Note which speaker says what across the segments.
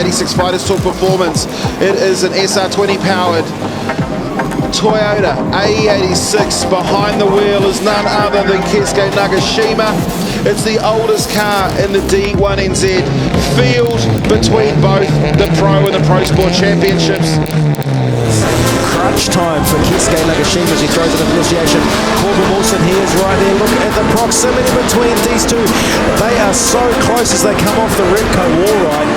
Speaker 1: AE86 Fighters Talk Performance. It is an SR20 powered Toyota AE86. Behind the wheel is none other than Keisuke Nagashima. It's the oldest car in the D1NZ field between both the Pro and the Pro Sport Championships.
Speaker 2: Crunch time for Keisuke Nagashima as he throws it in initiation. Corbin Wilson, he is right there. Look at the proximity between these two. They are so close as they come off the Repco wall ride.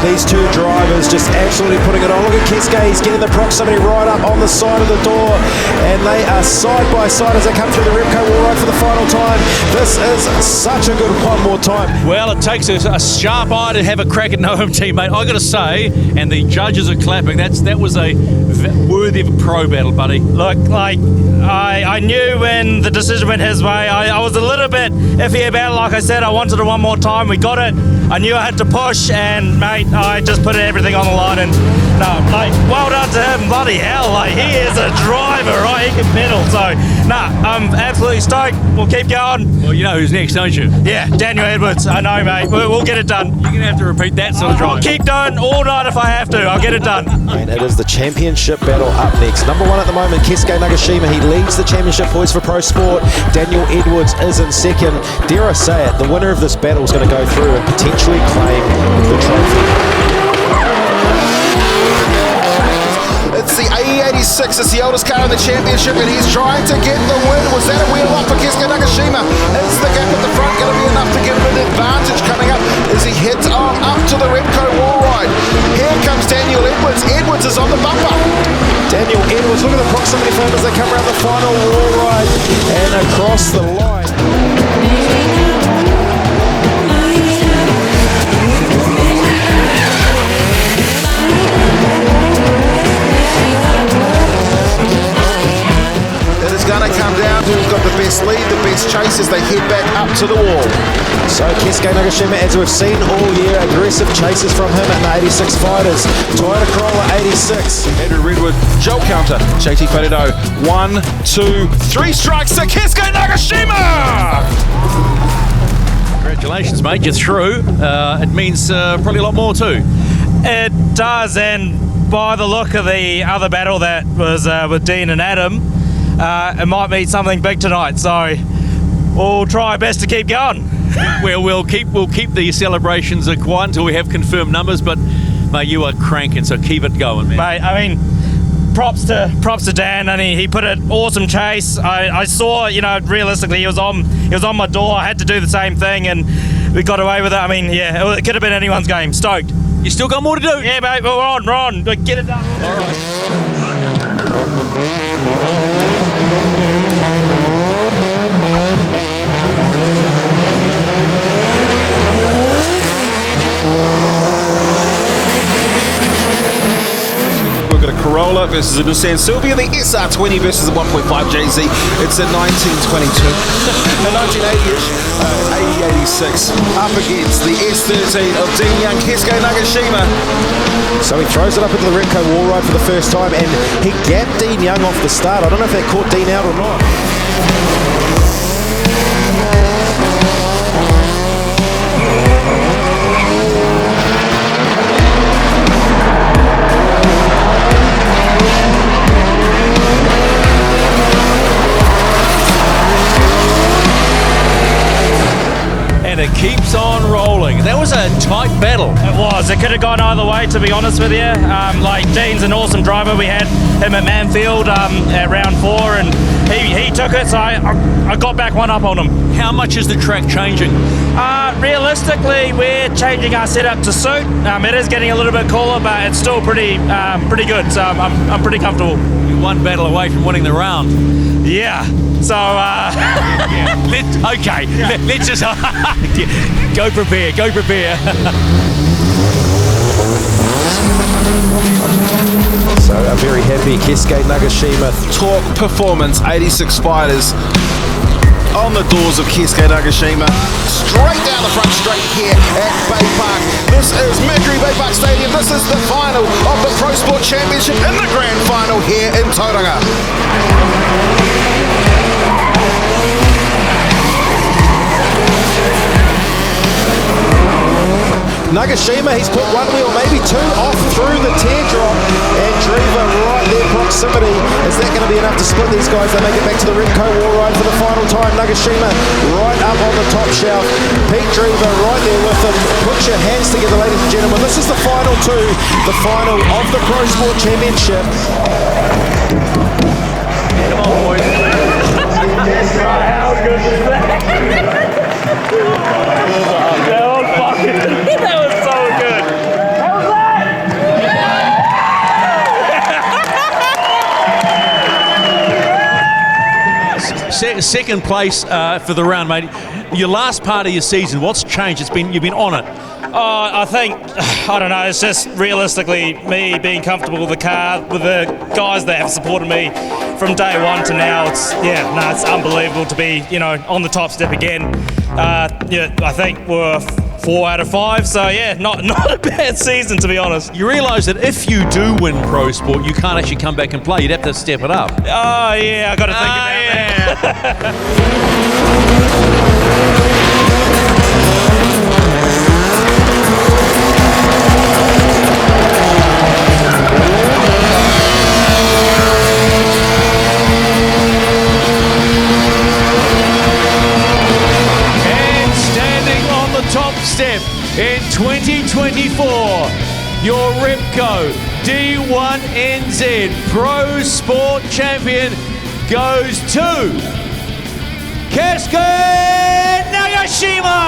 Speaker 2: These two drivers just absolutely putting it on. Look at Keisuke, he's getting the proximity right up on the side of the door, and they are side by side as they come through the Repco wall ride for the final time. This is such a good one more time.
Speaker 3: Well, it takes a sharp eye to have a crack at Noam, teammate. I got to say, and the judges are clapping. That was a worthy of a pro battle, buddy.
Speaker 4: Look, like I knew when the decision went his way. I was a little bit iffy about it. Like I said, I wanted it one more time. We got it. I knew I had to push, and mate, I just put everything on the line. And no, like, well done to him. Bloody hell, like, he is a driver, right? He can pedal. So, nah, I'm absolutely stoked. We'll keep going.
Speaker 3: Well, you know who's next, don't you?
Speaker 4: Yeah, Daniel Edwards. I know, mate. We'll get it done.
Speaker 3: You're gonna have to repeat that sort of drive.
Speaker 4: I'll keep doing all night if I have to. I'll get it done.
Speaker 2: And it is the championship battle up next. Number one at the moment, Keisuke Nagashima. He leads the championship points for Pro Sport. Daniel Edwards is in second. Dare I say it, the winner of this battle is going to go through and potentially claim the trophy.
Speaker 1: It's the AE86, it's the oldest car in the championship, and he's trying to get the win. Was that a wheel off for Keisuke Nagashima? Is the gap at the front going to be enough to give him an advantage coming up as he heads on up to the Repco wall ride? Here comes Daniel Edwards. Edwards is on the bumper.
Speaker 2: Daniel Edwards, look at the proximity for him as they come around the final wall ride and across the line.
Speaker 1: Going to come down to who's got the best lead, the best chase as they head back up to the wall.
Speaker 2: So Keisuke Nagashima, as we've seen all year, aggressive chases from him in the 86 Fighters. Toyota Corolla 86.
Speaker 1: Andrew Redwood, Joel Counter, JT Wharedo, 1, 2, 3 strikes to Keisuke Nagashima!
Speaker 3: Congratulations, mate, you're through. It means probably a lot more too.
Speaker 4: It does, and by the look of the other battle that was with Dean and Adam, it might mean something big tonight, so we'll try our best to keep going.
Speaker 3: Well, we'll keep the celebrations quiet until we have confirmed numbers, but mate, you are cranking, so keep it going, man.
Speaker 4: Mate, I mean, props to Dan, and he put an awesome chase. I saw, you know, realistically he was on my door. I had to do the same thing, and we got away with it. I mean, yeah, it could have been anyone's game. Stoked.
Speaker 3: You still got more to do?
Speaker 4: Yeah, mate, we're on. Get it done.
Speaker 3: All right.
Speaker 1: We've got a Corolla versus a Nissan Silvia, the SR20 versus the 1.5 JZ. It's a 1922, a 1980-ish AE86 up against the S13 of Dean Young, Keisuke Nagashima.
Speaker 2: So he throws it up into the Repco wall ride for the first time, and he gapped Dean Young off the start. I don't know if that caught Dean out or not.
Speaker 4: It keeps on rolling. That was a tight battle. It was. It could have gone either way, to be honest with you. Like, Dean's an awesome driver. We had him at Manfield at round 4, and he took it, so I got back one up on him.
Speaker 3: How much is the track changing?
Speaker 4: Realistically, we're changing our setup to suit. It is getting a little bit cooler, but it's still pretty good, so I'm pretty comfortable.
Speaker 3: You're one battle away from winning the round.
Speaker 4: Yeah. So,
Speaker 3: let's just go prepare.
Speaker 2: So a very happy Keisuke Nagashima.
Speaker 1: Talk Performance 86 Fighters on the doors of Keisuke Nagashima. Straight down the front straight here at Bay Park. This is Mercury Bay Park Stadium. This is the final of the Pro Sport Championship in the grand final here in Tauranga.
Speaker 2: Nagashima, he's put one wheel, maybe two, off through the teardrop, and Driva right there, proximity. Is that going to be enough to split these guys? They make it back to the Repco War Ride for the final time. Nagashima right up on the top shelf. Pete Driva right there with them. Put your hands together, ladies and gentlemen. This is the final two, the final of the Pro Sport Championship.
Speaker 3: Come on, boys.
Speaker 4: How good is that? That was so good. How was
Speaker 3: that? Second place for the round, mate. Your last part of your season, what's changed? You've been on it.
Speaker 4: I think, I don't know, it's just realistically me being comfortable with the car, with the guys that have supported me from day one to now. It's unbelievable to be, on the top step again. I think we're 4 out of 5, so yeah, not a bad season, to be honest.
Speaker 3: You realise that if you do win Pro Sport, you can't actually come back and play. You'd have to step it up.
Speaker 4: Oh yeah, I got to think about that.
Speaker 3: Top step in 2024, your Repco D1NZ Pro-Sport Champion goes to Keisuke Nagashima!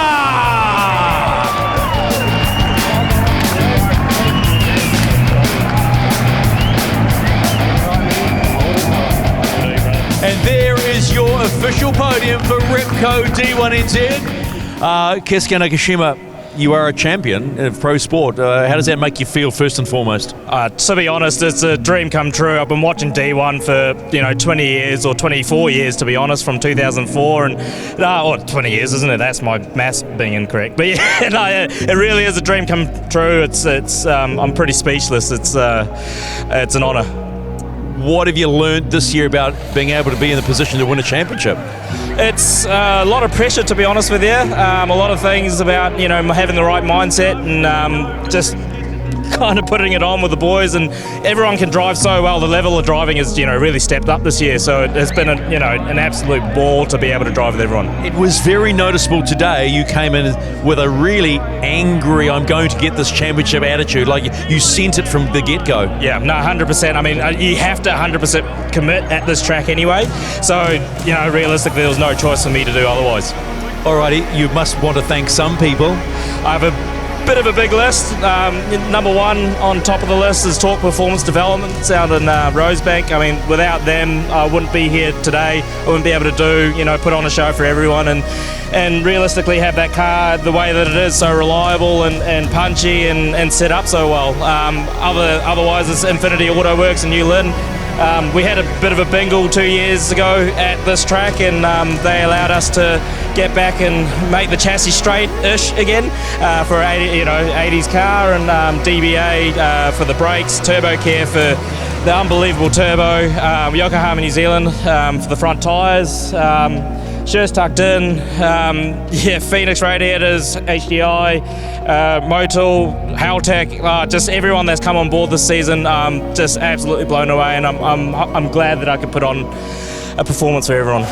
Speaker 3: And there is your official podium for Repco D1NZ. Keisuke Nagashima, you are a champion of Pro Sport. How does that make you feel, first and foremost?
Speaker 4: To be honest, it's a dream come true. I've been watching D1 for 20 years or 24 years, to be honest, from 2004, and 20 years, isn't it? That's my maths being incorrect. But yeah, it really is a dream come true. I'm pretty speechless. It's an honour.
Speaker 3: What have you learned this year about being able to be in the position to win a championship?
Speaker 4: It's a lot of pressure, to be honest with you. A lot of things about having the right mindset and just kind of putting it on with the boys, and everyone can drive so well. The level of driving has really stepped up this year, so it has been an absolute ball to be able to drive with everyone.
Speaker 3: It was very noticeable today. You came in with a really angry, I'm going to get this championship attitude. Like you sent it from the get-go.
Speaker 4: Yeah, no, 100%. I mean, you have to 100% commit at this track anyway, so realistically there was no choice for me to do otherwise.
Speaker 3: Alrighty, you must want to thank some people.
Speaker 4: I have a bit of a big list. Number one on top of the list is Torque Performance Development out in Rosebank. I mean, without them, I wouldn't be here today. I wouldn't be able to do, put on a show for everyone and realistically have that car the way that it is, so reliable and punchy and set up so well. Otherwise, it's Infinity Auto Works in New Lynn. We had a bit of a bingle 2 years ago at this track, and they allowed us to get back and make the chassis straight-ish again for 80s car, and DBA for the brakes, Turbo Care for the unbelievable turbo, Yokohama New Zealand for the front tyres, shirts tucked in, Phoenix radiators, HDI, Motul, Haltech, just everyone that's come on board this season, just absolutely blown away, and I'm glad that I could put on a performance for everyone.